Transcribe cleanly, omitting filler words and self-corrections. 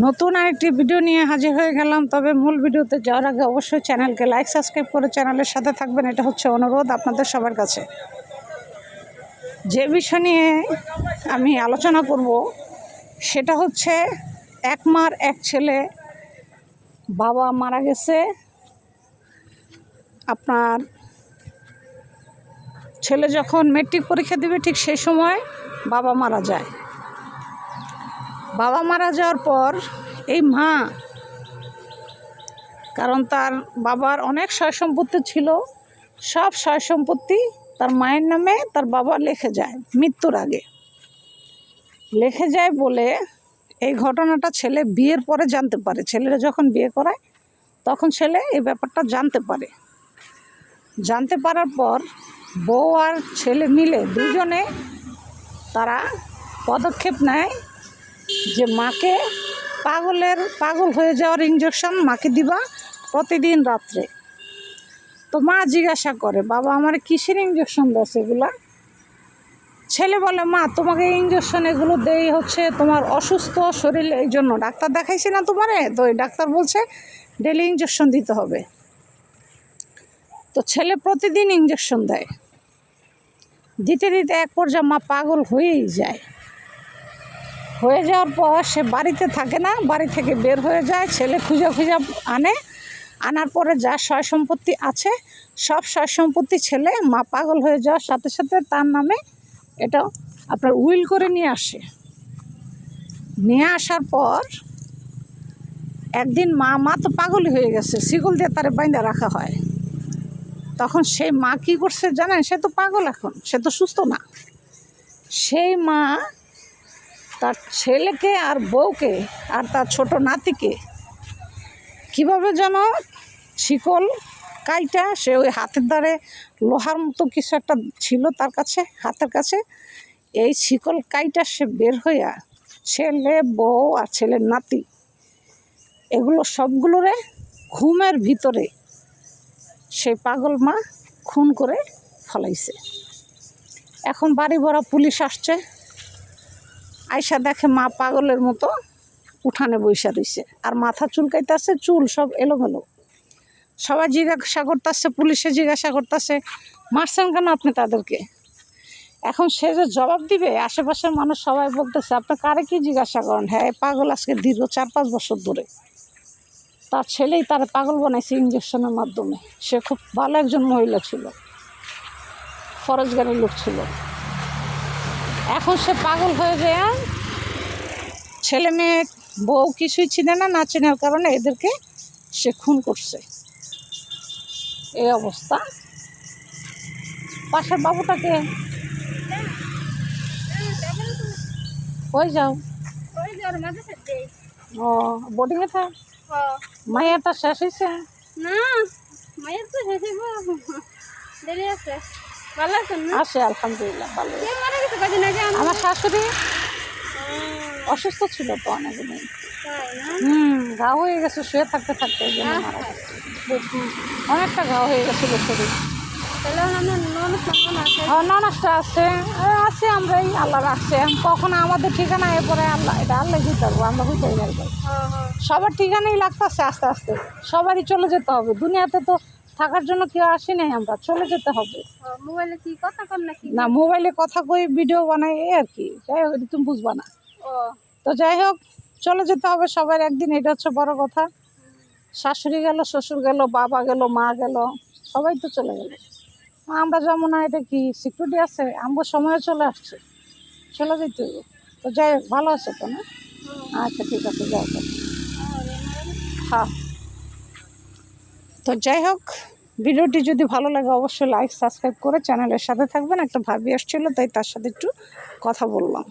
নতুন আরেকটি ভিডিও নিয়ে হাজির হয়ে গেলাম। তবে মূল ভিডিওতে যাওয়ার আগে অবশ্যই চ্যানেলকে লাইক সাবস্ক্রাইব করে চ্যানেলের সাথে থাকবেন, এটা হচ্ছে অনুরোধ আপনাদের সবার কাছে। যে বিষয় নিয়ে আমি আলোচনা করব সেটা হচ্ছে এক মার এক ছেলে, বাবা মারা গেছে। আপনার ছেলে যখন মেট্রিক পরীক্ষা দিবে ঠিক সেই সময় বাবা মারা যায়। বাবা মারা যাওয়ার পর এই মা, কারণ তার বাবার অনেক সয় সম্পত্তি ছিল, সব সয় সম্পত্তি তার মায়ের নামে তার বাবা লিখে যায় মৃত্যুর আগে। লিখে যায় বলে এই ঘটনাটা ছেলে বিয়ের পরে জানতে পারে। ছেলেরা যখন বিয়ে করায় তখন ছেলে এই ব্যাপারটা জানতে পারে। জানতে পারার পর বউ আর ছেলে মিলে দুজনে তারা পদক্ষেপ নেয় যে মাকে পাগল হয়ে যাওয়ার ইঞ্জেকশন মাকে দিবা প্রতিদিন রাত্রে। তো মা জিজ্ঞাসা করে, বাবা আমার কিসের ইঞ্জেকশন দেয় এগুলা? ছেলে বলে, মা তোমাকে ইঞ্জেকশন এগুলো দেই হচ্ছে তোমার অসুস্থ শরীর, এই জন্য ডাক্তার দেখাইছি না তোমারে, তো ওই ডাক্তার বলছে ডেলি ইঞ্জেকশন দিতে হবে। তো ছেলে প্রতিদিন ইঞ্জেকশন দেয়। দিতে দিতে এক পর্যায়ে মা পাগল হয়েই যায়। হয়ে যাওয়ার পর সে বাড়িতে থাকে না, বাড়ি থেকে বের হয়ে যায়। ছেলে খুঁজে আনার পরে যা সয় সম্পত্তি আছে সব সয় সম্পত্তি ছেলে মা পাগল হয়ে যাওয়ার সাথে সাথে তার নামে এটা আপনার উইল করে নিয়ে আসে। নিয়ে আসার পর একদিন মা তো পাগলই হয়ে গেছে, শিকল দিয়ে তারে বাইন্দা রাখা হয়। তখন সেই মা কী করছে জানেন? সে তো পাগল, এখন সে তো সুস্থ না। সেই মা তার ছেলেকে আর বউকে আর তার ছোট নাতিকে কীভাবে যেন শিকল কাইটা, সে ওই হাতের দ্বারে লোহার মতো কিছু একটা ছিল তার কাছে, হাতের কাছে, এই শিকল কাইটা সে বের হইয়া ছেলে বউ আর ছেলের নাতি এগুলো সবগুলোরে ঘুমের ভিতরে সেই পাগল মা খুন করে ফলাইছে। এখন বাড়ি ভরা পুলিশ আসছে, আয়সা দেখে মা পাগলের মতো উঠানে বইসা রইছে আর মাথা চুলকাইতেছে, চুল সব এলোমেলো। সবাই জিজ্ঞাসা করতেছে, পুলিশে জিজ্ঞাসা করতেছে মারছেন কেন আপনি তাদেরকে? এখন সে যে জবাব দিবে, আশেপাশের মানুষ সবাই বলতেছে আপনি কারে কি জিজ্ঞাসা করেন? হ্যাঁ, পাগল আজকে দীর্ঘ 4-5 বছর ধরে তার ছেলেই তার পাগল বানাইছে ইঞ্জেকশনের মাধ্যমে। সে খুব ভালো একজন মহিলা ছিল, ফরজগাড়ির লোক ছিল। এখন সে পাগল হয়ে যায়, ছেলে মেয়ে বউ কিছুই চিনে না চেনার কারণে এদেরকে সে খুন করছে। এই অবস্থা। পাশের বাবুটাকে কই যাও? ও বোর্ডিংয়ে থাক। মায়েরটা শেষ হয়েছে না? মায়ের তো শেষ হইব, দেরি আছে। ভালো আছেন না? আছে আলহামদুলিল্লাহ ভালো। কে মারা গেছে কদিন আগে? আমার শাশুড়ি অসুস্থ ছিল তো অনেকদিন। তাই না? ঘা হয়ে গেছে শুয়ে থাকতে থাকতে, এই জন্য মারা গেছে। অনেকটা ঘা হয়ে গেছিল শরীর। তাহলে আমার ননদ কেমন আছে? ননসটা আছে আছে আমরাই আল্লাহ রাখছে। কখনো আমাদের ঠিকানা এরপরে আল্লাহ, এটা আল্লাহ দিতে পারবো, আমরা বুঝতে পারবো। সবার ঠিকানাই লাগতেছে আস্তে আস্তে, সবারই চলে যেতে হবে। দুনিয়াতে তো থাকার জন্য কেউ আসি নাই, আমরা চলে যেতে হবে। মোবাইলে কি কথা কর নাকি? না, মোবাইলে কথা কই, ভিডিও বানাই, এই আর কি। যাই হোক, তুমি বুঝবা না। তো যাই হোক, চলে যেতে হবে সবার একদিন, এটা হচ্ছে বড় কথা। শাশুড়ি গেল, শ্বশুর গেল, বাবা গেল, মা গেল, সবাই তো চলে গেল। আমরা যেমন না, এটা কি সিকিউরিটি আছে? আমার সময় চলে আসছে, চলে যেতে হবে। তো যাই হোক, ভালো আছে তো না? আচ্ছা ঠিক আছে, যাই হোক। হ্যাঁ, তো যাই হোক, ভিডিওটি যদি ভালো লাগে অবশ্যই লাইক সাবস্ক্রাইব করে চ্যানেলের সাথে থাকবেন। একটা ভাবি আসছিল তাই তার সাথে একটু কথা বললাম।